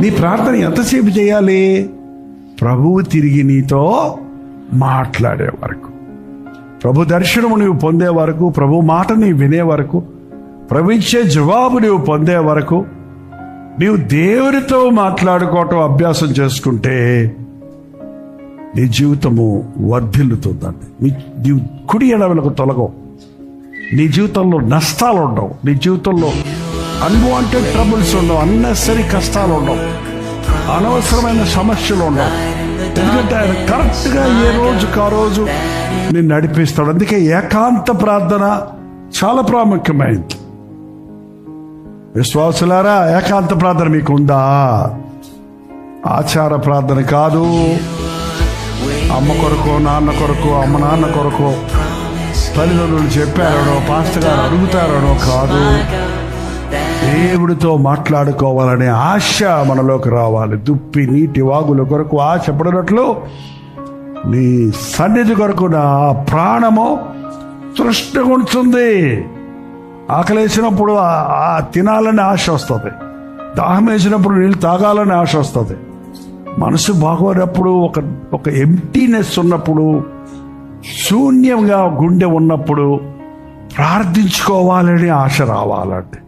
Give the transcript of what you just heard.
నీ ప్రార్థన ఎంతసేపు చేయాలి? ప్రభువు తిరిగి నీతో మాట్లాడే వరకు, ప్రభు దర్శనము నీవు పొందే వరకు, ప్రభు మాట నీవు వినే వరకు, ప్రభు ఇచ్చే జవాబు నీవు పొందే వరకు నీవు దేవునితో మాట్లాడుకోవటం అభ్యాసం చేసుకుంటే నీ జీవితము వర్ధిల్లుతుందండి. నీవు కుడి ఎడమలకు తొలగవు. నీ జీవితంలో నష్టాలు ఉండవు. నీ జీవితంలో అన్వాంటెడ్ ట్రబుల్స్ ఉండవు. అన్నెసరీ కష్టాలు ఉండవు. అనవసరమైన సమస్యలు ఉండవు. ఎందుకంటే ఆయన కరెక్ట్గా ఏ రోజుకు ఆ రోజు నేను నడిపిస్తాడు. అందుకే ఏకాంత ప్రార్థన చాలా ప్రాముఖ్యమైంది. విశ్వాసులారా, ఏకాంత ప్రార్థన మీకు ఉందా? ఆచార ప్రార్థన కాదు. అమ్మ కొరకు, నాన్న కొరకు, అమ్మ నాన్న కొరకు, తల్లిదండ్రులు చెప్పారనో, పాస్టర్ గారు అడుగుతారనో కాదు. దేవుడితో మాట్లాడుకోవాలనే ఆశ మనలోకి రావాలి. దుప్పి నీటి వాగుల కొరకు ఆశపడినట్లు నీ సన్నిధి కొరకు నా ప్రాణము తృష్ణగుంటుంది. ఆకలేసినప్పుడు తినాలని ఆశ వస్తుంది. దాహం వేసినప్పుడు నీళ్ళు తాగాలని ఆశ వస్తుంది. మనసు బాగోనప్పుడు, ఒక ఎంప్టీనెస్ ఉన్నప్పుడు, శూన్యంగా గుండె ఉన్నప్పుడు ప్రార్థించుకోవాలని ఆశ రావాలండి.